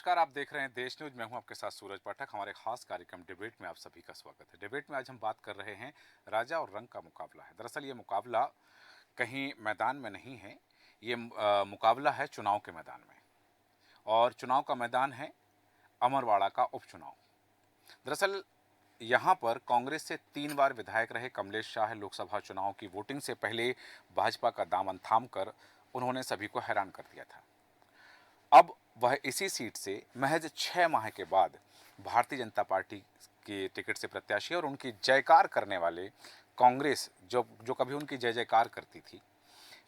नमस्कार, आप देख रहे हैं देश न्यूज। मैं हूं आपके साथ सूरज पाठक। हमारे खास कार्यक्रम डिबेट में आप सभी का स्वागत है। डिबेट में आज हम बात कर रहे हैं राजा और रंक का मुकाबला है। दरअसल ये मुकाबला कहीं मैदान में नहीं है, ये मुकाबला है चुनाव के मैदान में। और चुनाव का मैदान है अमरवाड़ा का उपचुनाव। दरअसल यहाँ पर कांग्रेस से 3 बार विधायक रहे कमलेश शाह लोकसभा चुनाव की वोटिंग से पहले भाजपा का दामन थाम कर उन्होंने सभी को हैरान कर दिया था। अब वह इसी सीट से महज 6 माह के बाद भारतीय जनता पार्टी के टिकट से प्रत्याशी और उनकी जयकार करने वाले कांग्रेस जो जो कभी उनकी जय जयकार करती थी,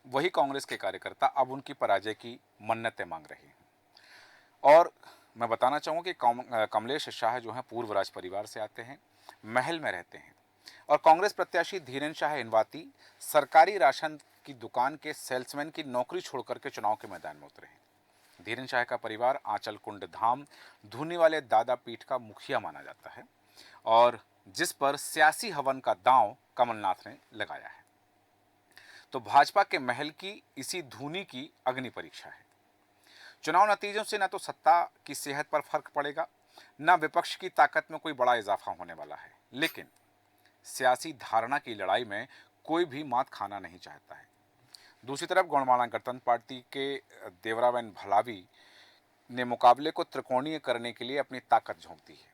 वही कांग्रेस के कार्यकर्ता अब उनकी पराजय की मन्नतें मांग रहे हैं। और मैं बताना चाहूँ कि कमलेश शाह जो हैं पूर्व राज परिवार से आते हैं, महल में रहते हैं। और कांग्रेस प्रत्याशी धीरेन्द्र शाह हिनवाती सरकारी राशन की दुकान के सेल्समैन की नौकरी छोड़कर के चुनाव के मैदान में उतरे हैं। धीरेन्द्र शाह का परिवार आंचल कुंड धाम धूनी वाले दादा पीठ का मुखिया माना जाता है और जिस पर सियासी हवन का दांव कमलनाथ ने लगाया है। तो भाजपा के महल की इसी धूनी की अग्नि परीक्षा है। चुनाव नतीजों से न तो सत्ता की सेहत पर फर्क पड़ेगा, न विपक्ष की ताकत में कोई बड़ा इजाफा होने वाला है, लेकिन सियासी धारणा की लड़ाई में कोई भी मात खाना नहीं चाहता है। दूसरी तरफ गौड़माला गणतंत्र पार्टी के देवराबेन भलावी ने मुकाबले को त्रिकोणीय करने के लिए अपनी ताकत झोंक दी है।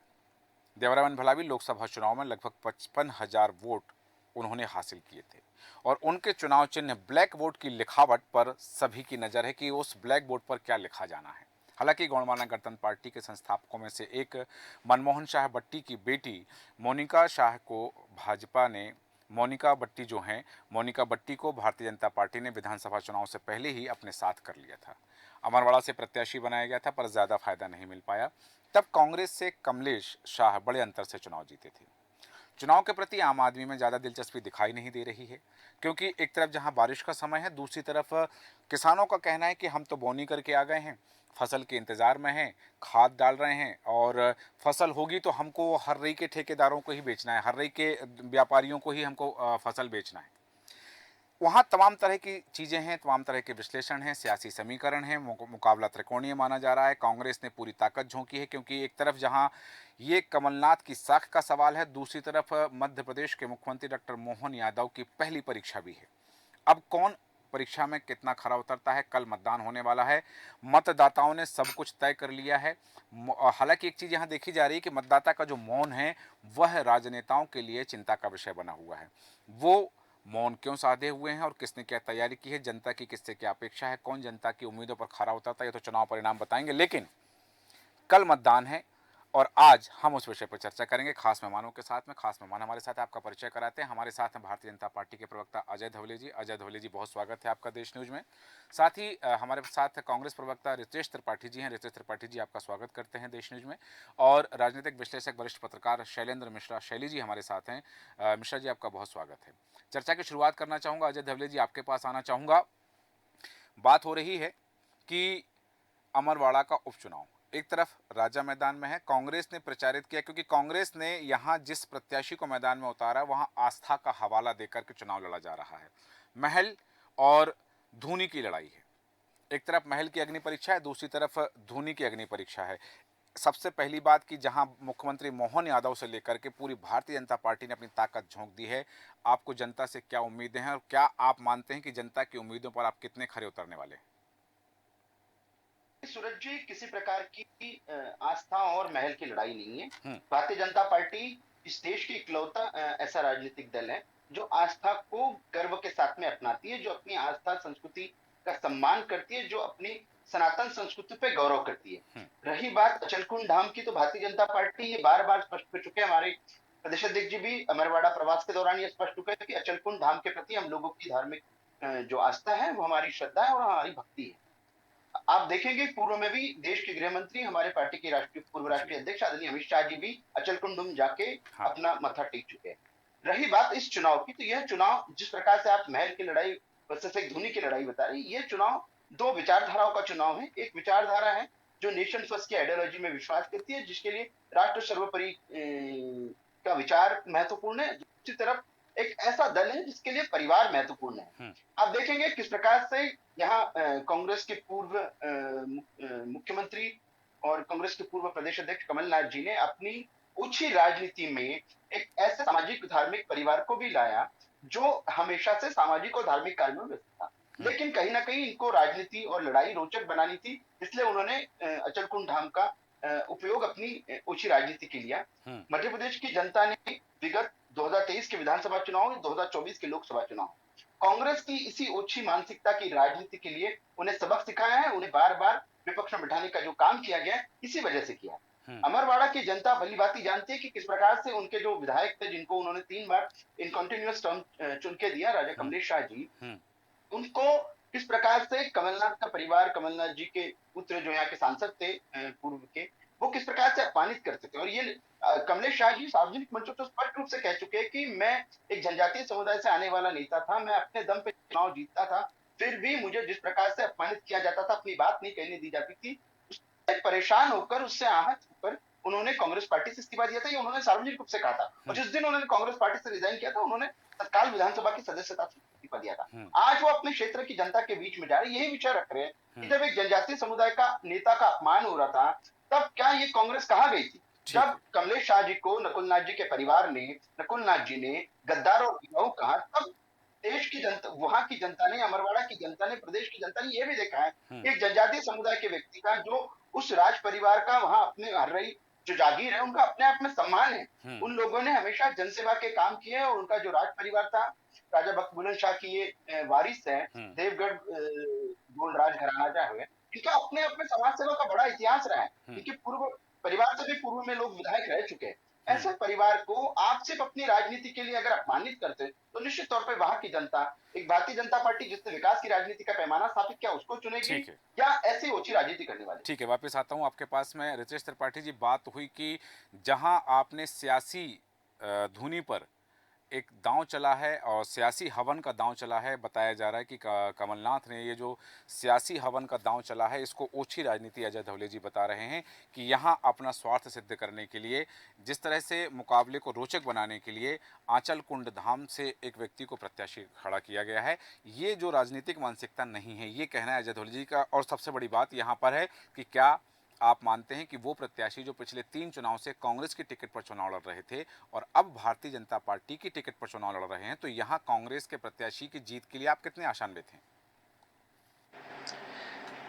देवराबेन भलावी लोकसभा चुनाव में लगभग 55,000 वोट उन्होंने हासिल किए थे और उनके चुनाव चिन्ह ब्लैक वोट की लिखावट पर सभी की नज़र है कि उस ब्लैक वोट पर क्या लिखा जाना है। हालांकि गौड़माला गणतंत्र पार्टी के संस्थापकों में से एक मनमोहन शाह बट्टी की बेटी मोनिका शाह को भाजपा ने मोनिका बट्टी जो हैं मोनिका बट्टी को भारतीय जनता पार्टी ने विधानसभा चुनाव से पहले ही अपने साथ कर लिया था। अमरवाड़ा से प्रत्याशी बनाया गया था पर ज़्यादा फायदा नहीं मिल पाया। तब कांग्रेस से कमलेश शाह बड़े अंतर से चुनाव जीते थे। चुनाव के प्रति आम आदमी में ज़्यादा दिलचस्पी दिखाई नहीं दे रही है, क्योंकि एक तरफ जहां बारिश का समय है, दूसरी तरफ किसानों का कहना है कि हम तो बोनी करके आ गए हैं, फसल के इंतज़ार में हैं, खाद डाल रहे हैं और फसल होगी तो हमको हर्रई के ठेकेदारों को ही बेचना है, हर्रई के व्यापारियों को ही हमको फसल बेचना है। वहाँ तमाम तरह की चीज़ें हैं, तमाम तरह के विश्लेषण हैं, सियासी समीकरण हैं। मुकाबला त्रिकोणीय माना जा रहा है। कांग्रेस ने पूरी ताकत झोंकी है, क्योंकि एक तरफ जहां ये कमलनाथ की साख का सवाल है, दूसरी तरफ मध्य प्रदेश के मुख्यमंत्री डॉक्टर मोहन यादव की पहली परीक्षा भी है। अब कौन परीक्षा में कितना खरा उतरता है, कल मतदान होने वाला है। मतदाताओं ने सब कुछ तय कर लिया है। हालांकि एक चीज़ यहाँ देखी जा रही है कि मतदाता का जो मौन है वह राजनेताओं के लिए चिंता का विषय बना हुआ है। वो मौन क्यों साधे हुए हैं और किसने क्या तैयारी की है, जनता की किससे क्या अपेक्षा है, कौन जनता की उम्मीदों पर खरा उतरता है, ये तो चुनाव परिणाम बताएंगे। लेकिन कल मतदान है और आज हम उस विषय पर चर्चा करेंगे खास मेहमानों के साथ में। खास मेहमान हमारे साथ आपका परिचय कराते हैं। हमारे साथ हैं भारतीय जनता पार्टी के प्रवक्ता अजय धवले जी। अजय धवले जी, बहुत स्वागत है आपका देश न्यूज में। साथ ही हमारे साथ कांग्रेस प्रवक्ता रितेश त्रिपाठी जी हैं। रितेश त्रिपाठी जी, आपका स्वागत करते हैं देश न्यूज में। और राजनीतिक विश्लेषक वरिष्ठ पत्रकार शैलेंद्र मिश्रा, शैली जी हमारे साथ हैं। मिश्रा जी, आपका बहुत स्वागत है। चर्चा की शुरुआत करना चाहूँगा, अजय धवले जी आपके पास आना चाहूँगा। बात हो रही है कि अमरवाड़ा का उपचुनाव, एक तरफ राजा मैदान में है। कांग्रेस ने प्रचारित किया, क्योंकि कांग्रेस ने यहां जिस प्रत्याशी को मैदान में उतारा वहां आस्था का हवाला देकर के चुनाव लड़ा जा रहा है। महल और धूनी की लड़ाई है। एक तरफ महल की अग्नि परीक्षा है, दूसरी तरफ धूनी की अग्नि परीक्षा है। सबसे पहली बात कि जहां मुख्यमंत्री मोहन यादव से लेकर के पूरी भारतीय जनता पार्टी ने अपनी ताकत झोंक दी है, आपको जनता से क्या उम्मीदें हैं और क्या आप मानते हैं कि जनता की उम्मीदों पर आप कितने खरे उतरने वाले हैं? सूरज जी, किसी प्रकार की आस्था और महल की लड़ाई नहीं है। हम्म। भारतीय जनता पार्टी इस देश की इकलौता ऐसा राजनीतिक दल है जो आस्था को गर्व के साथ में अपनाती है, जो अपनी आस्था संस्कृति का सम्मान करती है, जो अपनी सनातन संस्कृति पे गौरव करती है। हम्म। रही बात अचलकुंड धाम की, तो भारतीय जनता पार्टी ये बार बार स्पष्ट कर चुके हैं। हमारे प्रदेश अध्यक्ष जी भी अमरवाड़ा प्रवास के दौरान ये स्पष्ट हुए कि अचलकुंड धाम के प्रति हम लोगों की धार्मिक जो आस्था है वो हमारी श्रद्धा है और हमारी भक्ति है। आप देखेंगे पूर्व में भी देश के गृह मंत्री, हमारे पार्टी के राष्ट्रीय पूर्व जी। राष्ट्रीय अध्यक्ष आदरणीय अमित शाह जी भी अचलकुंडम जाके हाँ। अपना मत्था टेक चुके हैं। रही बात इस चुनाव की, तो यह चुनाव जिस प्रकार से आप महल की लड़ाई वर्सेस एक धुनी की लड़ाई बता रही, ये चुनाव दो विचारधाराओं का चुनाव है। एक विचारधारा है जो नेशन फर्स्ट की आइडियोलॉजी में विश्वास करती है, जिसके लिए राष्ट्र सर्वोपरि का विचार महत्वपूर्ण है। दूसरी तरफ एक ऐसा दल है जिसके लिए परिवार महत्वपूर्ण है। हम्म। आप देखेंगे किस प्रकार से यहाँ कांग्रेस के पूर्व मुख्यमंत्री और कांग्रेस के पूर्व प्रदेश अध्यक्ष कमलनाथ जी ने अपनी ओछी राजनीति में एक ऐसे सामाजिक धार्मिक परिवार को भी लाया जो हमेशा से सामाजिक और धार्मिक कार्य में व्यस्त था। हुँ, लेकिन कहीं न कहीं इनको राजनीति और लड़ाई रोचक बनानी थी, इसलिए उन्होंने अचलकुंड धाम का उपयोग अपनी ओछी राजनीति के लिया। हुँ, मध्य प्रदेश की जनता ने विगत 2023 के विधानसभा चुनाव, 2024 के लोकसभा चुनाव, कांग्रेस की इसी ओछी मानसिकता की राजनीति के लिए उन्हें सबक सिखाया है, उन्हें बार-बार विपक्ष में बिठाने का जो काम किया गया है, इसी वजह से किया है। हुँ, अमरवाड़ा की जनता भली-भांति जानती है कि किस प्रकार से उनके जो विधायक थे, जिनको उन्होंने 3 बार इन कंटीन्यूअस टर्म चुन के दिया, राजा हुँ, कमलेश शाह जी, हुँ, उनको किस प्रकार से कमलनाथ का परिवार, कमलनाथ जी के पुत्र जो यहाँ के सांसद थे पूर्व के, वो किस प्रकार से अपमानित करते थे। और ये कमलेश शाह जी सार्वजनिक मंचों पर स्पष्ट रूप से कह चुके हैं कि मैं एक जनजातीय समुदाय से आने वाला नेता था, मैं अपने दम पे चुनाव जीतता था, फिर भी मुझे जिस प्रकार से अपमानित किया जाता था, अपनी बात नहीं कहने दी जाती थी, उससे परेशान होकर, उससे आहत होकर उन्होंने कांग्रेस पार्टी से इस्तीफा दिया था, ये उन्होंने सार्वजनिक रूप से कहा था। और हुँ, जिस दिन उन्होंने कांग्रेस पार्टी से रिजाइन किया था, उन्होंने तत्काल विधानसभा की सदस्यता से इस्तीफा दिया था। हुँ, आज वो अपने क्षेत्र की जनता के बीच में जा रहे हैं, यही विचार रख रहे हैं कि हुँ, जब एक जनजातीय समुदाय का नेता का अपमान हो रहा था, तब क्या ये कांग्रेस कहाँ गई थी? ठीक जब है। कमलेश शाह जी को नकुलनाथ जी के परिवार ने, नकुलनाथ जी ने गद्दार और गिराऊ कहा, तब देश की जनता, वहां की जनता ने, अमरवाड़ा की जनता ने, प्रदेश की जनता ने यह भी देखा है हुँ, कि एक जनजातीय समुदाय के व्यक्ति का जो उस राज परिवार का वहां अपने हर रही जो जागीर है, उनका अपने आप में सम्मान है। हुँ, उन लोगों ने हमेशा जनसेवा के काम किए हैं और उनका जो राज परिवार था, राजा बख्त बुलंद शाह की ये वारिस है, हुँ, देवगढ़ गोंड राज घराना जो है, इनका अपने आप में समाज सेवा का बड़ा इतिहास रहा है। हुँ, इनके पूर्व परिवार से भी पूर्व में लोग विधायक रह चुके हैं। हुँ, ऐसे परिवार को आप सिर्फ अपनी राजनीति के लिए अगर अपमानित करते हैं, तो निश्चित तौर पे वहां की जनता एक भारतीय जनता पार्टी जिसने विकास की राजनीति का पैमाना स्थापित किया उसको चुनेगी, ठीक है। या ऐसी ओछी राजनीति करने वाली। ठीक है, वापस आता हूँ आपके पास मैं। रितेश त्रिपाठी जी, बात हुई कि जहाँ आपने सियासी धुनी पर एक दांव चला है और सियासी हवन का दांव चला है, बताया जा रहा है कि कमलनाथ ने ये जो सियासी हवन का दांव चला है, इसको ओछी राजनीति अजय धवले जी बता रहे हैं कि यहाँ अपना स्वार्थ सिद्ध करने के लिए, जिस तरह से मुकाबले को रोचक बनाने के लिए आंचल कुंड धाम से एक व्यक्ति को प्रत्याशी खड़ा किया गया है, ये जो राजनीतिक मानसिकता नहीं है, ये कहना है अजय धवले जी का। और सबसे बड़ी बात यहाँ पर है कि क्या आप मानते हैं कि वो प्रत्याशी जो पिछले 3 चुनाव से कांग्रेस की टिकट पर चुनाव लड़ रहे थे और अब भारतीय जनता पार्टी की टिकट पर चुनाव लड़ रहे हैं, तो यहाँ कांग्रेस के प्रत्याशी की जीत के लिए आप कितने आशान्वित हैं?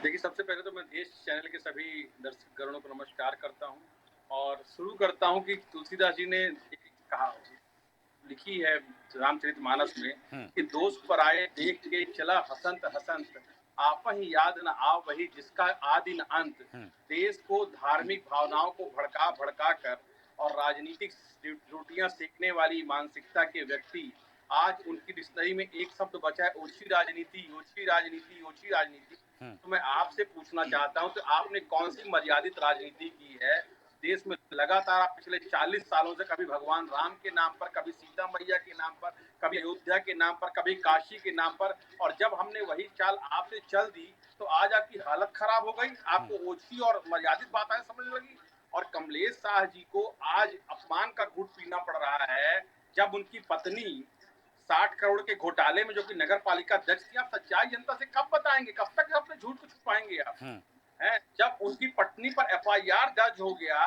देखिए, सबसे पहले तो मैं देश चैनल के सभी दर्शकगणों को नमस्कार करता हूँ और शुरू करता हूँ कि तुलसीदास जी ने एक कहा लिखी है रामचरितमानस में हुँ, कि दोष पराये देख के चला हसंत हसंत, आपहि याद न आव वही जिसका आदि न अंत। हुँ, देश को धार्मिक भावनाओं को भड़का भड़का कर और राजनीतिक रोटियां सेकने वाली मानसिकता के व्यक्ति आज उनकी डिक्शनरी में एक शब्द बचा है, ओछी राजनीति, ओछी राजनीति, ओछी राजनीति। हुँ, तो मैं आपसे पूछना चाहता हूं कि आपने कौन सी मर्यादित राजनीति की है देश में? लगातार आप पिछले 40 सालों से कभी भगवान राम के नाम पर, कभी सीता मैया के नाम पर, कभी अयोध्या के नाम पर, कभी काशी के नाम पर, और जब हमने वही चाल आपसे चल दी तो आज आपकी हालत खराब हो गई, हुँ, आपको ओछी और मर्यादित बातें समझने लगी। और कमलेश शाह जी को आज अपमान का घूंट पीना पड़ रहा है जब उनकी पत्नी 60 करोड़ के घोटाले में, जो कि नगर पालिका अध्यक्ष थी, आप सच्चाई जनता से कब बताएंगे? कब तक अपने झूठ को छुपाएंगे आप? हुँ, हैं? जब उनकी पत्नी पर एफआईआर दर्ज हो गया,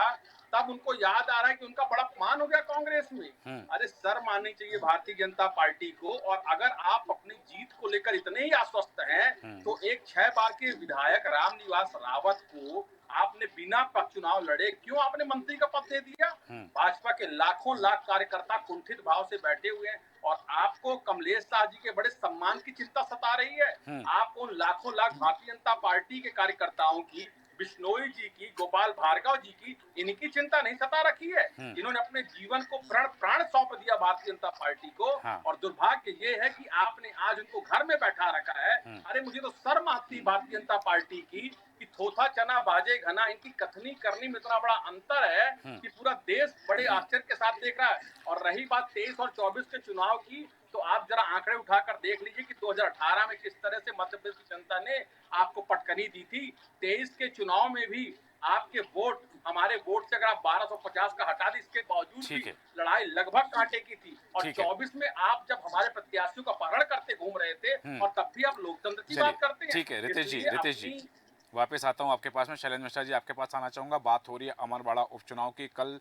तब उनको याद आ रहा है कि उनका बड़ा अपमान हो गया कांग्रेस में। हुँ, अरे शर्म आनी चाहिए भारतीय जनता पार्टी को। और अगर आप अपनी जीत को लेकर इतने ही आश्वस्त हैं, हुँ, तो एक 6 बार के विधायक रामनिवास रावत को आपने बिना चुनाव लड़े क्यों आपने मंत्री का पद दे दिया? हुँ, भाजपा के लाखों लाख कार्यकर्ता कुंठित भाव से बैठे हुए हैं और आपको कमलेश शाह जी के बड़े सम्मान की चिंता सता रही है। हुँ, आप उन लाखों लाख भारतीय जनता पार्टी के कार्यकर्ताओं की, बिश्नोई जी की, गोपाल भार्गव जी की, इनकी चिंता नहीं सता रखी है? हुँ, इन्होंने अपने जीवन को प्राण प्राण सौंप दिया भारतीय जनता पार्टी को। हाँ, और दुर्भाग्य ये है कि आपने आज उनको घर में बैठा रखा है। हुँ, अरे मुझे तो शर्म आती भारतीय जनता पार्टी की कि थोथा चना बाजे घना, इनकी कथनी करनी में इतना बड़ा अंतर है हुँ, कि पूरा देश बड़े आश्चर्य के साथ देख रहा है। और रही बात 23 और 24 के चुनाव की, तो आप जरा आंकड़े उठाकर देख लीजिए कि 2018 में किस तरह से मध्य प्रदेश की जनता ने आपको पटकनी दी थी। 23 के चुनाव में भी आपके वोट, हमारे वोट से अगर आप 1250 का हटा दी, इसके बावजूद भी ठीक है, लड़ाई लगभग कांटे की थी। और ठीक है। 24 में आप जब हमारे प्रत्याशियों का अपहरण करते घूम रहे थे, हुँ, और तब भी आप लोकतंत्र की चलिए, बात करते हैं। ठीक है, इसलिए रितेश जी, अपनी वापस आता हूं आपके पास में। शैलेंद्र मिश्रा जी, आपके पास आना चाहूँगा। बात हो रही है अमरवाड़ा उपचुनाव की। कल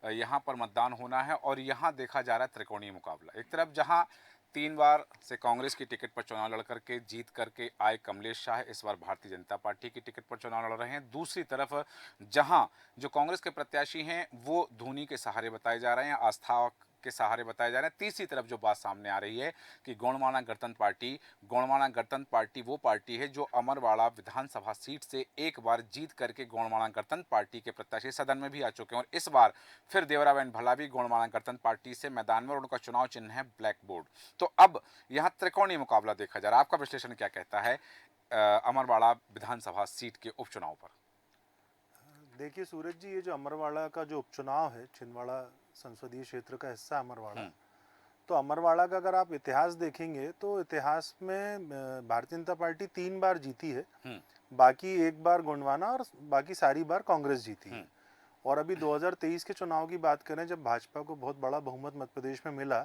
यहाँ पर मतदान होना है और यहाँ देखा जा रहा है त्रिकोणीय मुकाबला। एक तरफ जहाँ 3 बार से कांग्रेस की टिकट पर चुनाव लड़ करके जीत करके आए कमलेश शाह इस बार भारतीय जनता पार्टी की टिकट पर चुनाव लड़ रहे हैं। दूसरी तरफ जहां जो कांग्रेस के प्रत्याशी हैं वो धोनी के सहारे बताए जा रहे हैं, आस्था के सहारे बताए जा रहे हैं। तीसरी तरफ जो बात सामने आ रही है कि गोंडवाना गणतंत्र पार्टी वो पार्टी है जो अमरवाड़ा विधानसभा सीट से एक बार जीत करके गोंडवाना गणतंत्र पार्टी के प्रत्याशी सदन में भी आ चुके हैं और इस बार फिर देवराबेन भलावी गोंडवाना गणतंत्र पार्टी से मैदान में और उनका चुनाव चिन्ह है ब्लैक बोर्ड। तो अब यहाँ त्रिकोणीय मुकाबला देखा जा रहा है। आपका विश्लेषण क्या कहता है अमरवाड़ा विधानसभा सीट के उपचुनाव पर? देखिए सूरज जी, ये जो अमरवाड़ा का जो उपचुनाव है, छिंदवाड़ा संसदीय क्षेत्र का हिस्सा अमरवाड़ा, तो अमरवाड़ा का अगर आप इतिहास देखेंगे तो इतिहास में भारतीय जनता पार्टी 3 बार जीती है, बाकी 1 बार गोंडवाना और बाकी सारी बार कांग्रेस जीती है। और अभी 2023 के चुनाव की बात करें, जब भाजपा को बहुत बड़ा बहुमत मध्य प्रदेश में मिला,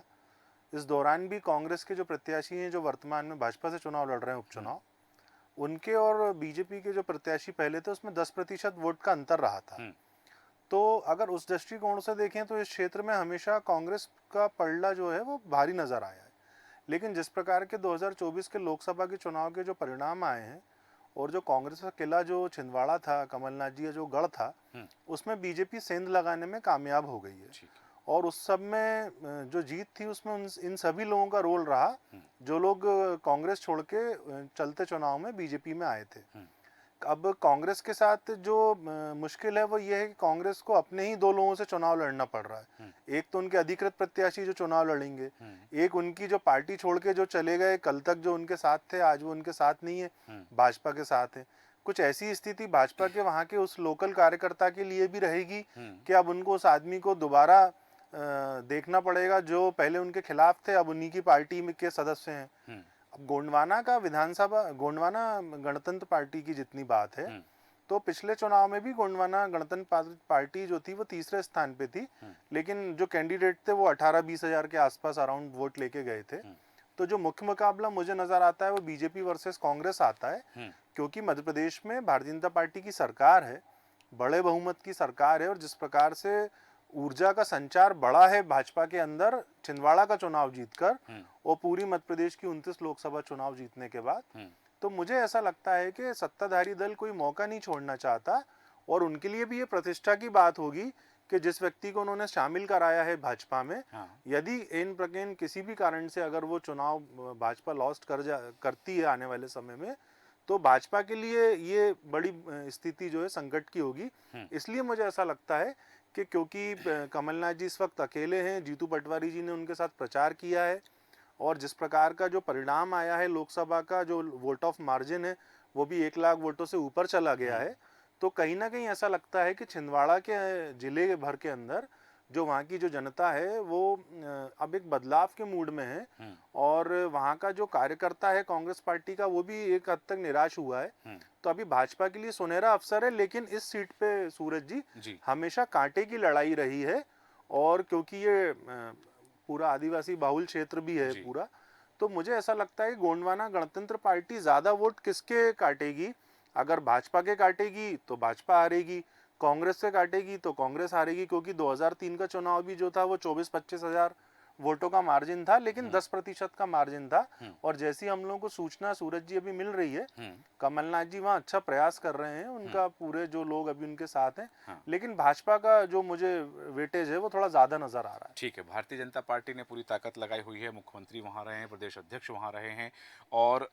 इस दौरान भी कांग्रेस के जो प्रत्याशी हैं जो वर्तमान में भाजपा से चुनाव लड़ रहे हैं उपचुनाव, उनके और बीजेपी के जो प्रत्याशी पहले थे उसमें 10% वोट का अंतर रहा था। तो अगर उस दृष्टिकोण से देखें तो इस क्षेत्र में हमेशा कांग्रेस का पलड़ा जो है वो भारी नजर आया है। लेकिन जिस प्रकार के 2024 के लोकसभा के चुनाव के जो परिणाम आए हैं और जो कांग्रेस का किला जो छिंदवाड़ा था, कमलनाथ जी का जो गढ़ था, उसमें बीजेपी सेंध लगाने में कामयाब हो गई है। और उस सब में जो जीत थी उसमें इन सभी लोगों का रोल रहा जो लोग कांग्रेस छोड़ के चलते चुनाव में बीजेपी में आए थे। अब कांग्रेस के साथ जो मुश्किल है वो ये है कि कांग्रेस को अपने ही 2 लोगों से चुनाव लड़ना पड़ रहा है। एक तो उनके अधिकृत प्रत्याशी जो चुनाव लड़ेंगे, एक उनकी जो पार्टी छोड़ के जो चले गए, कल तक जो उनके साथ थे आज वो उनके साथ नहीं है, भाजपा के साथ है। कुछ ऐसी स्थिति भाजपा के वहाँ के उस लोकल कार्यकर्ता के लिए भी रहेगी कि अब उनको उस आदमी को दोबारा देखना पड़ेगा जो पहले उनके खिलाफ थे, अब उन्हीं की पार्टी में के सदस्य हैं। अब गोंडवाना का गोंडवाना गणतंत्र पार्टी की जितनी बात है, तो पिछले चुनाव में भी गोंडवाना गणतंत्र पार्टी जो थी वो तीसरे स्थान पे थी, लेकिन जो कैंडिडेट थे वो 18-20 हजार के आसपास अराउंड वोट लेके गए थे। तो जो मुख्य मुकाबला मुझे नजर आता है वो बीजेपी वर्सेस कांग्रेस आता है, क्योंकि मध्य प्रदेश में भारतीय जनता पार्टी की सरकार है, बड़े बहुमत की सरकार है, और जिस प्रकार से ऊर्जा का संचार बड़ा है भाजपा के अंदर छिंदवाड़ा का चुनाव जीतकर और पूरी मध्य प्रदेश की 29 लोकसभा चुनाव जीतने के बाद, तो मुझे ऐसा लगता है कि सत्ताधारी दल कोई मौका नहीं छोड़ना चाहता और उनके लिए भी ये प्रतिष्ठा की बात होगी कि जिस व्यक्ति को उन्होंने शामिल कराया है भाजपा में, यदि इन प्रकार किसी भी कारण से अगर वो चुनाव भाजपा लॉस्ट करती है आने वाले समय में, तो भाजपा के लिए ये बड़ी स्थिति जो है संकट की होगी। इसलिए मुझे ऐसा लगता है कि क्योंकि कमलनाथ जी इस वक्त अकेले हैं, जीतू पटवारी जी ने उनके साथ प्रचार किया है और जिस प्रकार का जो परिणाम आया है लोकसभा का, जो वोट ऑफ मार्जिन है वो भी 1 लाख वोटों से ऊपर चला गया है, तो कहीं ना कहीं ऐसा लगता है कि छिंदवाड़ा के जिले भर के अंदर जो वहाँ की जो जनता है वो अब एक बदलाव के मूड में है और वहाँ का जो कार्यकर्ता है कांग्रेस पार्टी का वो भी एक हद तक निराश हुआ है। तो अभी भाजपा के लिए सुनहरा अवसर है, लेकिन इस सीट पे सूरज जी हमेशा कांटे की लड़ाई रही है और क्योंकि ये पूरा आदिवासी बाहुल क्षेत्र भी है पूरा, तो मुझे ऐसा लगता है गोंडवाना गणतंत्र पार्टी ज्यादा वोट किसके काटेगी, अगर भाजपा के काटेगी तो भाजपा हारेगी, कांग्रेस से काटेगी तो कांग्रेस हारेगी, क्योंकि 2003 का चुनाव भी जो था वो 24-25 हजार वोटों का मार्जिन था, लेकिन 10% का मार्जिन था। और जैसी हम लोगों को सूचना सूरज जी अभी मिल रही है, कमलनाथ जी वहाँ अच्छा प्रयास कर रहे हैं, उनका पूरे जो लोग अभी उनके साथ हैं, लेकिन भाजपा का जो मुझे वेटेज है वो थोड़ा ज्यादा नजर आ रहा है। ठीक है, भारतीय जनता पार्टी ने पूरी ताकत लगाई हुई है, मुख्यमंत्री वहाँ रहे हैं, प्रदेश अध्यक्ष वहाँ रहे हैं और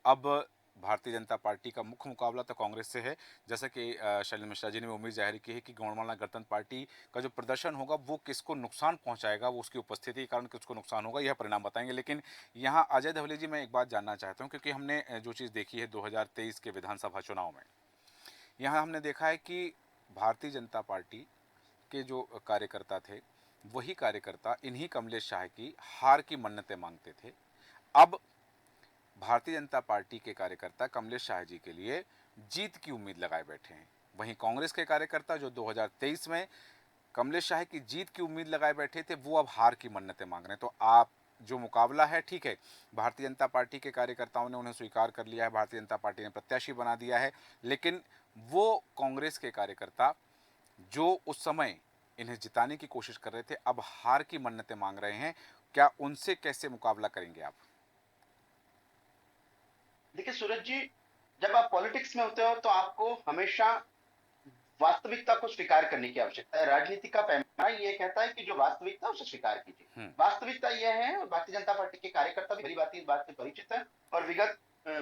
अब भारतीय जनता पार्टी का मुख्य मुकाबला तो कांग्रेस से है। जैसा कि शैलेंद्र मिश्रा जी ने उम्मीद जाहिर की है कि गोंडवाना गणतंत्र पार्टी का जो प्रदर्शन होगा वो किसको नुकसान पहुंचाएगा, वो उसकी उपस्थिति के कारण किसको नुकसान होगा, यह परिणाम बताएंगे। लेकिन यहाँ अजय धवले जी, मैं एक बात जानना चाहता हूँ, क्योंकि हमने जो चीज़ देखी है 2023 के विधानसभा चुनाव में, यहाँ हमने देखा है कि भारतीय जनता पार्टी के जो कार्यकर्ता थे वही कार्यकर्ता इन्हीं कमलेश शाह की हार की मन्नतें मांगते थे। अब भारतीय जनता पार्टी के कार्यकर्ता कमलेश शाह जी के लिए जीत की उम्मीद लगाए बैठे हैं, वहीं कांग्रेस के कार्यकर्ता जो 2023 में कमलेश शाह की जीत की उम्मीद लगाए बैठे थे वो अब हार की मन्नतें मांग रहे हैं। तो आप जो मुकाबला है, ठीक है, भारतीय जनता पार्टी के कार्यकर्ताओं ने उन्हें स्वीकार कर लिया है, भारतीय जनता पार्टी ने प्रत्याशी बना दिया है, लेकिन वो कांग्रेस के कार्यकर्ता जो उस समय इन्हें जिताने की कोशिश कर रहे थे, अब हार की मन्नतें मांग रहे हैं। क्या उनसे कैसे मुकाबला करेंगे आप? देखिए सूरज जी, जब आप पॉलिटिक्स में होते हो तो आपको हमेशा वास्तविकता को स्वीकार करने की आवश्यकता है। राजनीति का पैमाना ये कहता है कि जो वास्तविकता है उसे स्वीकार कीजिए। वास्तविकता यह है, और भारतीय जनता पार्टी के कार्यकर्ता भी भली भांति इस बात से परिचित है, और विगत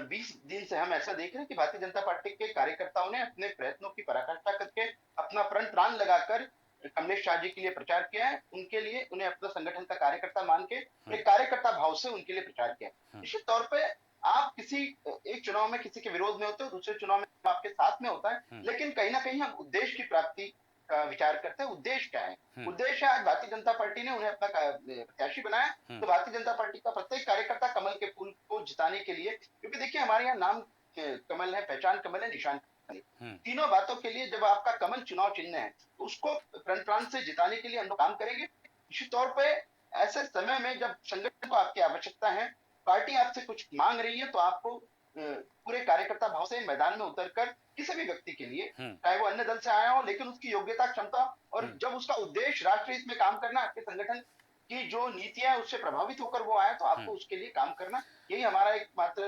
20 दिन से हम ऐसा देख रहे हैं कि भारतीय जनता पार्टी के कार्यकर्ताओं ने अपने प्रयत्नों की पराकाष्ठा करके अपना प्रण प्राण लगाकर कमलेश शाह जी के लिए प्रचार किया है। उनके लिए उन्हें अपना संगठन का कार्यकर्ता मान के एक कार्यकर्ता भाव से उनके लिए प्रचार किया है। निश्चित तौर पे आप किसी एक चुनाव में किसी के विरोध में होते हो, दूसरे चुनाव में आपके साथ में होता है, लेकिन कहीं ना कहीं हम उद्देश्य की प्राप्ति का विचार करते हैं। उद्देश्य क्या है? उद्देश्य है, आज भारतीय जनता पार्टी ने उन्हें अपना प्रत्याशी बनाया, तो भारतीय जनता पार्टी का प्रत्येक कार्यकर्ता कमल के फूल को जिताने के लिए, क्योंकि देखिए हमारे यहाँ नाम कमल है, पहचान कमल है, निशान कमल है। तीनों बातों के लिए जब आपका कमल चुनाव चिन्ह है, तो उसको प्रण प्राण से जिताने के लिए हम लोग काम करेंगे। निश्चित तौर पे ऐसे समय में जब संगठन को आपकी आवश्यकता है, पार्टी आपसे कुछ मांग रही है, तो आपको पूरे कार्यकर्ता भाव से मैदान में उतरकर किसी भी व्यक्ति के लिए, चाहे वो अन्य दल से आया हो, लेकिन उसकी योग्यता, क्षमता और जब उसका उद्देश्य राष्ट्र हित में काम करना, आपके संगठन की जो नीतियां उससे प्रभावित होकर वो आया, तो आपको उसके लिए काम करना, यही हमारा एकमात्र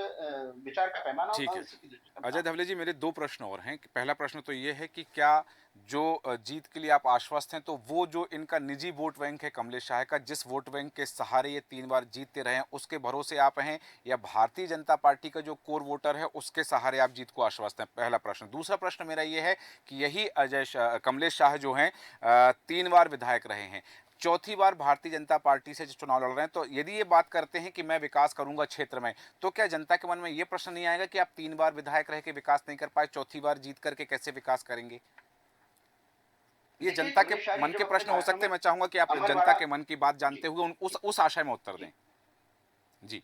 विचार का पैमाना ठीक होता है। अजय धवले जी, मेरे 2 प्रश्न और हैं। पहला प्रश्न तो ये है कि क्या जो जीत के लिए आप आश्वस्त हैं, तो वो जो इनका निजी वोट बैंक है कमलेश शाह का, जिस वोट बैंक के सहारे ये 3 बार जीतते रहे हैं, उसके भरोसे आप हैं, या भारतीय जनता पार्टी का जो कोर वोटर है उसके सहारे आप जीत को आश्वस्त हैं? पहला प्रश्न। दूसरा प्रश्न मेरा ये है कि यही कमलेश शाह जो हैं 3 बार विधायक रहे हैं, चौथी बार भारतीय जनता पार्टी से चुनाव लड़ रहे हैं, तो यदि ये बात करते हैं कि मैं विकास करूंगा क्षेत्र में, तो क्या जनता के मन में ये प्रश्न नहीं आएगा कि आप 3 बार विधायक रह के विकास नहीं कर पाए, चौथी बार जीत करके कैसे विकास करेंगे? ये जनता के मन के प्रश्न हो सकते हैं। मैं चाहूंगा कि आप जनता के मन की बात जानते हुए उस आशय में उत्तर दें। जी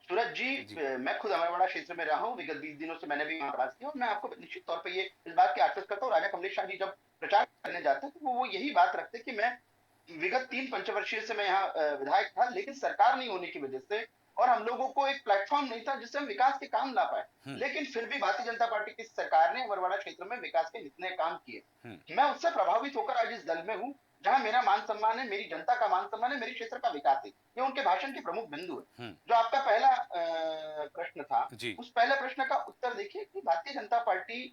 सूरज जी, मैं खुद अमरवाड़ा क्षेत्र में रहा हूँ, विगत 20 दिनों से मैंने भी वहां प्रवास किया, और मैं आपको निश्चित तौर पे ये इस बात की आश्वस्त करता हूँ, राजा कमलेश शाह जी जब प्रचार करने जाते हैं तो वो यही बात रखते हैं कि मैं विगत 3 पंचवर्षीय से मैं यहाँ विधायक था, लेकिन सरकार नहीं होने की वजह से और हम लोगों को एक प्लेटफॉर्म नहीं था जिससे हम विकास के काम ला पाए, लेकिन फिर भी भारतीय जनता पार्टी की सरकार ने अमरवाड़ा क्षेत्र में विकास के जितने काम किए, मैं उससे प्रभावित होकर आज इस दल में हूँ जहां मेरा मान सम्मान है, मेरी जनता का मान सम्मान है, मेरे क्षेत्र का विकास है। ये उनके भाषण के प्रमुख बिंदु है। जो आपका पहला प्रश्न था, उस पहले प्रश्न का उत्तर देखिए कि भारतीय जनता पार्टी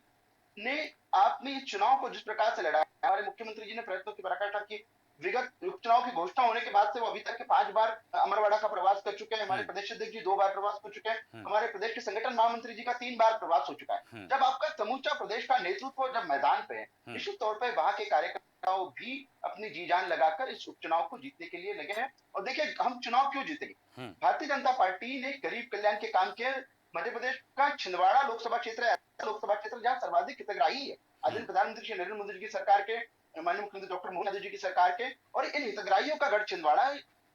ने आपने इस चुनाव को जिस प्रकार से लड़ा, हमारे मुख्यमंत्री जी ने प्रयत्नों की पराकाष्ठा की, विगत उपचुनाव की घोषणा होने के बाद से वो अभी तक के 5 बार अमरवाड़ा का प्रवास कर चुके हैं, हमारे प्रदेश अध्यक्ष जी 2 बार प्रवास कर चुके हैं, हमारे प्रदेश के संगठन महामंत्री जी का 3 बार प्रवास हो चुका है। जब आपका समूचा प्रदेश का नेतृत्व जब मैदान पे है, निश्चित तौर पर वहां के कार्यकर्ताओं भी अपनी जी जान लगाकर इस उपचुनाव को जीतने के लिए लगे हैं। और देखिए हम चुनाव क्यों जीतेंगे, भारतीय जनता पार्टी ने गरीब कल्याण के काम किए। मध्य प्रदेश का छिंदवाड़ा लोकसभा क्षेत्र ऐसा लोकसभा क्षेत्र जहां सर्वाधिक हितग्राही है, आदरणीय प्रधानमंत्री श्री नरेंद्र मोदी जी की सरकार के, माननीय मुख्यमंत्री डॉक्टर मोहन यादव जी की सरकार के, और इन हितग्राहियों का गढ़ छिंदवाड़ा,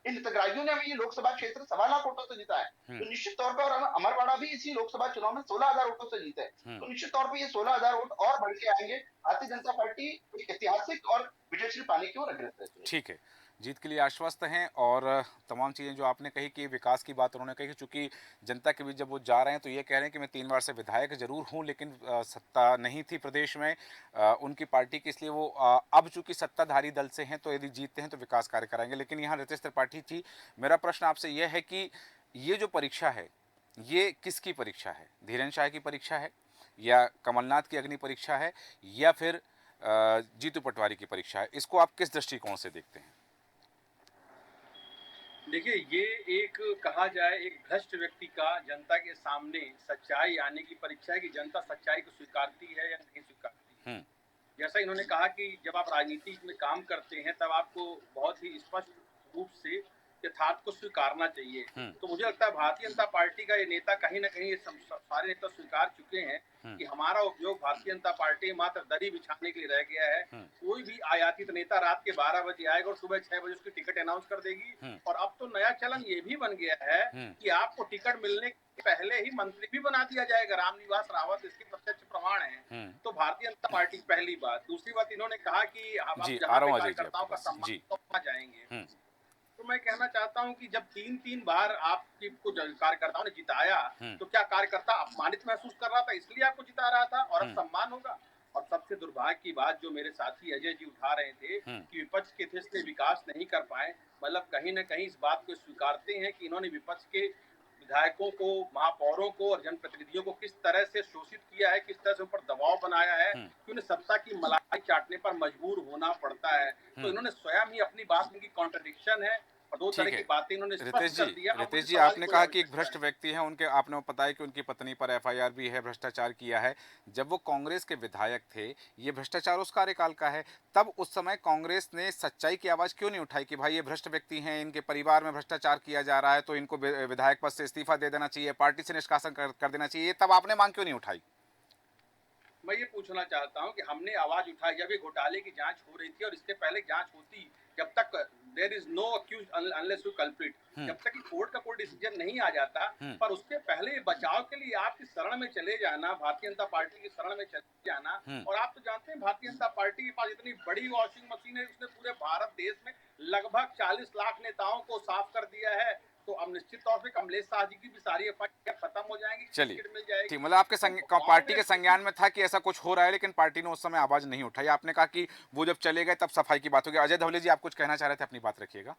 इन हितग्राहियों ने ये लोकसभा क्षेत्र 1.25 लाख वोटों से जीता है। तो निश्चित तौर पर, और अमरवाड़ा भी इसी लोकसभा चुनाव में 16,000 वोटों से जीते हैं, तो निश्चित तौर पर ये 16,000 वोट और बढ़ के आएंगे। भारतीय जनता पार्टी एक ऐतिहासिक और विजयश्री पाने की ओर अग्रसर है। ठीक है, जीत के लिए आश्वस्त हैं, और तमाम चीज़ें जो आपने कही कि विकास की बात उन्होंने कही कि चूंकि जनता के बीच जब वो जा रहे हैं तो ये कह रहे हैं कि मैं 3 बार से विधायक जरूर हूं, लेकिन सत्ता नहीं थी प्रदेश में उनकी पार्टी की, इसलिए वो अब चूंकि सत्ताधारी दल से हैं तो यदि जीतते हैं तो विकास कार्य कराएंगे। लेकिन यहाँ रितेश त्रिपाठी जी, मेरा प्रश्न आपसे यह है कि ये जो परीक्षा है ये किसकी परीक्षा है? धीरेन्द्र शाह की परीक्षा है, या कमलनाथ की अग्नि परीक्षा है, या फिर जीतू पटवारी की परीक्षा है? इसको आप किस दृष्टिकोण से देखते हैं? देखिए, ये एक कहा जाए एक भ्रष्ट व्यक्ति का जनता के सामने सच्चाई आने की परीक्षा है कि जनता सच्चाई को स्वीकारती है या नहीं स्वीकारती। जैसा इन्होंने कहा कि जब आप राजनीति में काम करते हैं तब आपको बहुत ही स्पष्ट रूप से यथार्थ को स्वीकारना चाहिए। तो मुझे लगता है भारतीय जनता पार्टी का ये नेता कहीं ना कहीं सारे नेता स्वीकार चुके हैं कि हमारा उपयोग भारतीय जनता पार्टी मात्र दरी बिछाने के लिए रह गया है। कोई भी आयातित नेता रात के 12 बजे आएगा और सुबह 6 बजे उसकी टिकट अनाउंस कर देगी। और अब तो नया चलन ये भी बन गया है कि आपको टिकट मिलने के पहले ही मंत्री भी बना दिया जाएगा। रामनिवास रावत इसके प्रत्यक्ष प्रमाण है। तो भारतीय जनता पार्टी पहली बात। दूसरी बात, इन्होंने कहा कि हम कार्यकर्ताओं का सम्मान जाएंगे। तो मैं कहना चाहता हूं कि जब 3 बार आपकी कुछ कार्यकर्ताओं ने जिताया, तो क्या कार्यकर्ता अपमानित महसूस कर रहा था इसलिए आपको जिता रहा था, और अब सम्मान होगा। और सबसे दुर्भाग्य की बात जो मेरे साथी अजय जी उठा रहे थे कि विपक्ष के थे इसलिए विकास नहीं कर पाए, मतलब कहीं ना कहीं इस बात को स्वीकारते हैं कि इन्होंने विपक्ष के विधायकों को, महापौरों को और जनप्रतिनिधियों को किस तरह से शोषित किया है, किस तरह से उन पर दबाव बनाया है कि उन्हें सत्ता की मलाई चाटने पर मजबूर होना पड़ता है। तो इन्होंने स्वयं ही अपनी बात में कॉन्ट्रडिक्शन है और दो तरह ठीक की है बातें इन्होंने रितेश स्पष्ट जी, कर दिया। अब मुझे रितेश जी सवाल आपने कोई कहा और कि एक पूछता भ्रष्ट है। व्यक्ति हैं, उनके आपने बताया कि उनकी पत्नी पर एफआईआर भी है, भ्रष्टाचार किया है। जब वो कांग्रेस के विधायक थे, ये भ्रष्टाचार उस कार्यकाल का है, तब उस समय कांग्रेस ने सच्चाई की आवाज़ क्यों नहीं उठाई कि भाई ये भ्रष्ट व्यक्ति हैं, इनके परिवार में भ्रष्टाचार किया जा रहा है, तो इनको विधायक पद से इस्तीफा दे देना चाहिए, पार्टी से निष्कासन कर देना चाहिए, तब आपने मांग क्यों नहीं उठाई? मैं ये पूछना चाहता हूं कि हमने आवाज उठाई जब ये घोटाले की जांच हो रही थी और इसके पहले जांच होती, जब तक there is no accused unless you culprit, जब तक कि कोर्ट का कोई डिसीजन नहीं आ जाता, पर उसके पहले बचाव के लिए आपकी शरण में चले जाना, भारतीय जनता पार्टी की शरण में चले जाना। और आप तो जानते हैं भारतीय जनता पार्टी के पास इतनी बड़ी वॉशिंग मशीन है, उसने पूरे भारत देश में लगभग 40 लाख नेताओं को साफ कर दिया है। तो अब निश्चित तौर पे कमलेश शाह जी की भी सारी एफआईआर खत्म हो जाएंगी, चलिए टिकट मिल जाएगी। ठीक, मतलब आपके तो पार्टी के कांग्रेस संज्ञान में था कि ऐसा कुछ हो रहा है, लेकिन पार्टी ने उस समय आवाज नहीं उठाई। आपने कहा कि वो जब चले गए तब सफाई की बात होगी। अजय धवले जी, आप कुछ कहना चाह रहे थे, अपनी बात रखिएगा।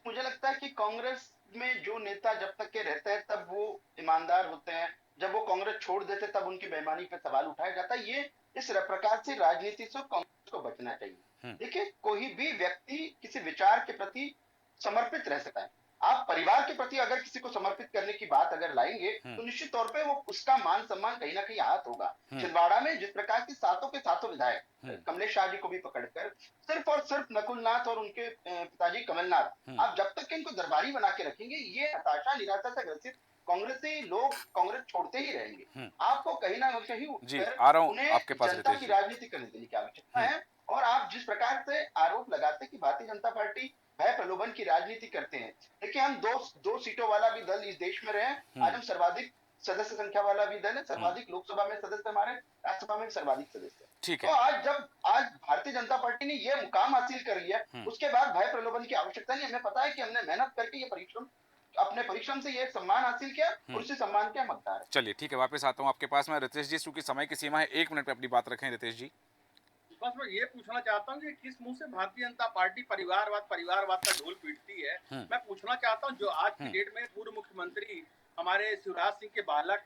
मुझे लगता है कि कांग्रेस में जो नेता जब तक के रहते हैं तब वो ईमानदार होते हैं, जब वो कांग्रेस छोड़ देते तब उनकी बेईमानी पे सवाल उठाया जाता है। ये इस प्रकार से राजनीति से कांग्रेस को बचना चाहिए। देखिए, कोई भी व्यक्ति किसी विचार के प्रति समर्पित रह सकता है। आप परिवार के प्रति अगर किसी को समर्पित करने की बात अगर लाएंगे तो निश्चित तौर पे वो उसका मान सम्मान कहीं ना कहीं आहत होगा। छिंदवाड़ा में जिस प्रकार की सातों के सातों विधायक कमलेश शाह जी को भी पकड़कर सिर्फ और सिर्फ नकुलनाथ और उनके पिताजी कमलनाथ, आप जब तक इनको दरबारी बना के रखेंगे, ये हताशा निराशा से ग्रसित कांग्रेसी लोग कांग्रेस छोड़ते ही रहेंगे। आपको कहीं ना कहीं जी आ रहा हूँ उन्हें आपके पास जनता रितेश की जी। राजनीति करने देने की आवश्यकता है। और आप जिस प्रकार से आरोप लगाते कि भारतीय जनता पार्टी भय प्रलोभन की राजनीति करते हैं, देखिए हम दो सीटों वाला भी दल इस देश में रहे। आज हम सर्वाधिक सदस्य संख्या वाला भी दल है, सर्वाधिक लोकसभा में सदस्य हमारे, राज्यसभा में सर्वाधिक सदस्य। ठीक तो है। आज भारतीय जनता पार्टी ने यह मुकाम हासिल कर लिया, उसके बाद भय प्रलोभन की आवश्यकता नहीं। हमें पता है कि हमने मेहनत करके ये अपने परिश्रम से ये सम्मान हासिल किया और उसी सम्मान के हम हकदार हैं। चलिए ठीक है, वापस आता हूँ आपके पास में। रितेश जी, चूंकि समय की सीमा है, 1 मिनट में अपनी बात रखें रितेश जी। बस मैं ये पूछना चाहता हूँ कि किस मुंह से भारतीय जनता पार्टी परिवारवाद का ढोल पीटती है। मैं पूछना चाहता हूँ, जो आज की डेट में पूर्व मुख्यमंत्री हमारे शिवराज सिंह के बालक,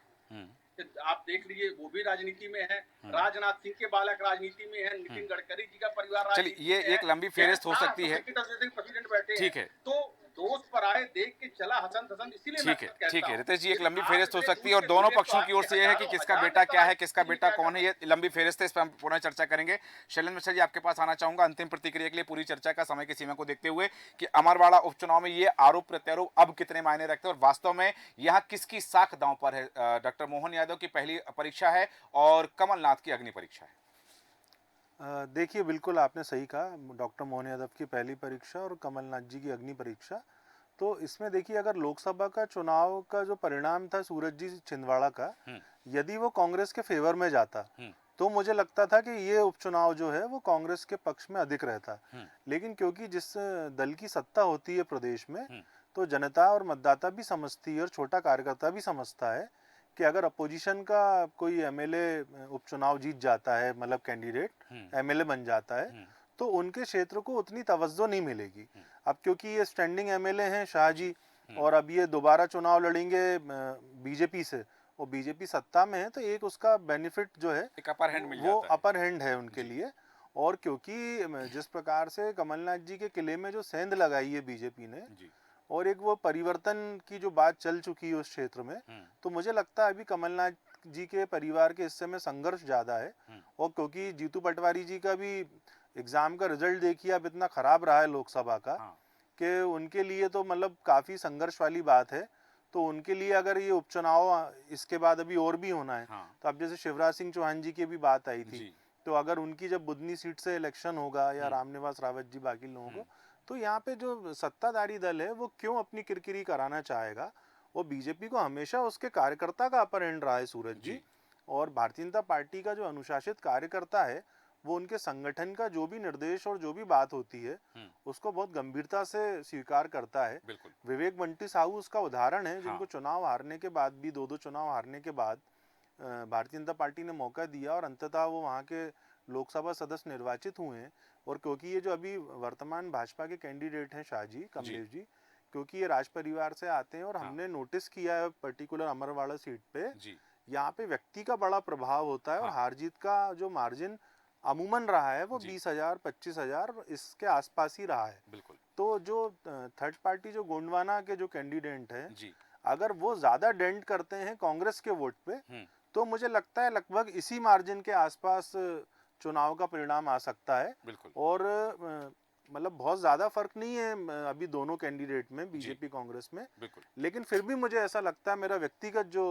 आप देख लीजिए वो भी राजनीति में है, राजनाथ सिंह के बालक राजनीति में है, नितिन गडकरी जी का परिवार चलिए, राजनीति ये में है। एक लंबी फेहरिस्त हो सकती है। प्रेसिडेंट बैठे ठीक हैं, है। तो दोस्त पर आए देख के चला हसन हसन, इसीलिए मैं कहता ठीक है हूं, रितेश जी, एक यदि लंबी आप फेहरिस्त हो इतने सकती है और दूर दोनों से तो पक्षों की ओर आपके से यह है कि हजारों किसका हजार बेटा क्या है, नेता किसका इसीलिए बेटा क्या कौन है, ये लंबी फेहरिस्त है, इस पर हम पुनः चर्चा करेंगे। शैलेंद्र मिश्रा जी, आपके पास आना चाहूंगा अंतिम प्रतिक्रिया के लिए, पूरी चर्चा का समय की सीमा को देखते हुए, कि अमरवाड़ा उपचुनाव में ये आरोप प्रत्यारोप अब कितने मायने रखते हैं और वास्तव में यहाँ किसकी साख दांव पर है? डॉक्टर मोहन यादव की पहली परीक्षा है और कमलनाथ की अग्नि परीक्षा है। देखिए, बिल्कुल आपने सही कहा, डॉक्टर मोहन यादव की पहली परीक्षा और कमलनाथ जी की अग्नि परीक्षा। तो इसमें देखिए, अगर लोकसभा का चुनाव का जो परिणाम था सूरज जी छिंदवाड़ा का, यदि वो कांग्रेस के फेवर में जाता तो मुझे लगता था कि ये उपचुनाव जो है वो कांग्रेस के पक्ष में अधिक रहता। लेकिन क्योंकि जिस दल की सत्ता होती है प्रदेश में, तो जनता और मतदाता भी समझती है और छोटा कार्यकर्ता भी समझता है कि अगर अपोजिशन का कोई एमएलए उपचुनाव जीत जाता है, मतलब कैंडिडेट एमएलए बन जाता है, तो उनके क्षेत्र को उतनी तवज्जो नहीं मिलेगी। अब क्योंकि ये स्टैंडिंग एमएलए हैं शाह जी, और अब ये दोबारा चुनाव लड़ेंगे बीजेपी से, और बीजेपी सत्ता में है, तो एक उसका बेनिफिट जो है एक अपर हैंड मिल वो जाता है। अपर हैंड है उनके लिए। और क्योंकि जिस प्रकार से कमलनाथ जी के किले में जो सेंध लगाई है बीजेपी ने, और एक वो परिवर्तन की जो बात चल चुकी है उस क्षेत्र में, तो मुझे लगता है अभी कमलनाथ जी के परिवार के हिस्से में संघर्ष ज्यादा है। और क्योंकि जीतू पटवारी जी का भी एग्जाम का रिजल्ट देखिए अब इतना खराब रहा है लोकसभा का, कि उनके लिए तो मतलब काफी संघर्ष वाली बात है। तो उनके लिए अगर ये उपचुनाव इसके बाद अभी और भी होना है, तो अब जैसे शिवराज सिंह चौहान जी की भी बात आई थी, तो अगर उनकी जब बुधनी सीट से इलेक्शन होगा या रामनिवास रावत जी बाकी लोगों को, तो यहाँ पे जो सत्ताधारी दल है वो क्यों अपनी किरकिरी कराना चाहेगा। वो बीजेपी को हमेशा उसके कार्यकर्ता का अपर हैंड रहा है सूरज जी, और भारतीय जनता पार्टी का जो अनुशासित कार्यकर्ता है वो उनके संगठन का जो भी निर्देश और जो भी बात होती है उसको बहुत गंभीरता से स्वीकार करता है। बिल्कुल। विवेक बंटी साहू उसका उदाहरण है, जिनको हाँ। चुनाव हारने के बाद भी, 2-2 चुनाव हारने के बाद भारतीय जनता पार्टी ने मौका दिया और अंततः वो वहाँ के लोकसभा सदस्य निर्वाचित हुए हैं। और क्योंकि ये जो अभी वर्तमान भाजपा के कैंडिडेट हैं शाहजी कमलेश जी, क्योंकि ये राज परिवार से आते हैं और हाँ। हमने नोटिस किया है पर्टिकुलर अमरवाड़ा सीट पे जी। यहाँ पे व्यक्ति का बड़ा प्रभाव होता है और हाँ। हार जीत का जो मार्जिन अमूमन रहा है वो जी। 20,000 25,000 इसके आसपास ही रहा है। बिल्कुल। तो जो थर्ड पार्टी जो गोंडवाना के जो कैंडिडेट हैं, जी। अगर वो ज्यादा डेंट करते हैं कांग्रेस के वोट पे, तो मुझे लगता है लगभग इसी मार्जिन के आसपास चुनाव का परिणाम आ सकता है। बिल्कुल। और मतलब बहुत ज्यादा फर्क नहीं है अभी दोनों कैंडिडेट में, बीजेपी कांग्रेस में, बिल्कुल। लेकिन फिर भी मुझे ऐसा लगता है, मेरा व्यक्तिगत जो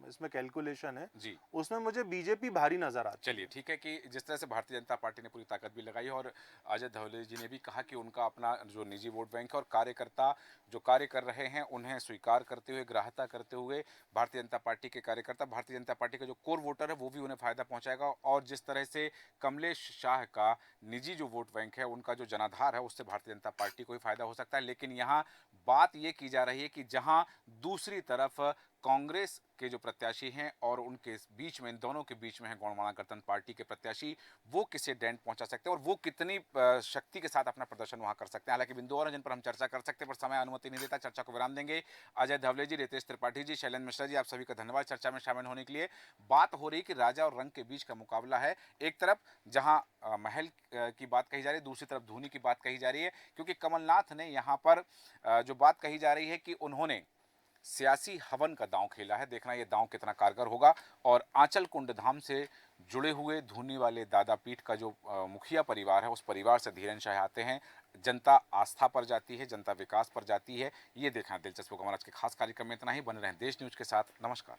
इसमें कैलकुलेशन है जी। उसमें मुझे बीजेपी भारी नजर आती है। चलिए ठीक है कि जिस तरह से भारतीय जनता पार्टी ने पूरी ताकत भी लगाई और अजय धवले जी ने भी कहा कि उनका अपना जो निजी वोट बैंक है और कार्यकर्ता जो कार्य कर रहे हैं उन्हें स्वीकार करते हुए, ग्राह्यता करते हुए भारतीय जनता पार्टी के कार्यकर्ता, भारतीय जनता पार्टी का जो कोर वोटर है वो भी उन्हें फायदा पहुंचाएगा। और जिस तरह से कमलेश शाह का निजी जो वोट बैंक है, उनका जो जनाधार है, उससे भारतीय जनता पार्टी को ही फायदा हो सकता है। लेकिन यहाँ बात ये की जा रही है कि जहां दूसरी तरफ कांग्रेस के जो प्रत्याशी हैं और उनके बीच में, इन दोनों के बीच में है गोंडवाना गणतंत्र पार्टी के प्रत्याशी, वो किसे डेंट पहुंचा सकते हैं और वो कितनी शक्ति के साथ अपना प्रदर्शन वहां कर सकते हैं। हालांकि बिंदु और हैं जिन पर हम चर्चा कर सकते हैं, पर समय अनुमति नहीं देता। चर्चा को विराम देंगे। अजय धवले जी, रितेश त्रिपाठी जी, शैलेंद्र मिश्रा जी, आप सभी का धन्यवाद चर्चा में शामिल होने के लिए। बात हो रही कि राजा और रंग के बीच का मुकाबला है। एक तरफ जहां महल की बात कही जा रही है, दूसरी तरफ धोनी की बात कही जा रही है, क्योंकि कमलनाथ ने यहाँ पर जो बात कही जा रही है कि उन्होंने सियासी हवन का दांव खेला है। देखना ये दांव कितना कारगर होगा। और आंचल कुंड धाम से जुड़े हुए धूनी वाले दादा पीठ का जो मुखिया परिवार है, उस परिवार से धीरेन शाह आते हैं। जनता आस्था पर जाती है, जनता विकास पर जाती है। ये देखना दिलचस्प होगा। हमारा आज के खास कार्यक्रम में इतना ही। बने रहें देश न्यूज के साथ। नमस्कार।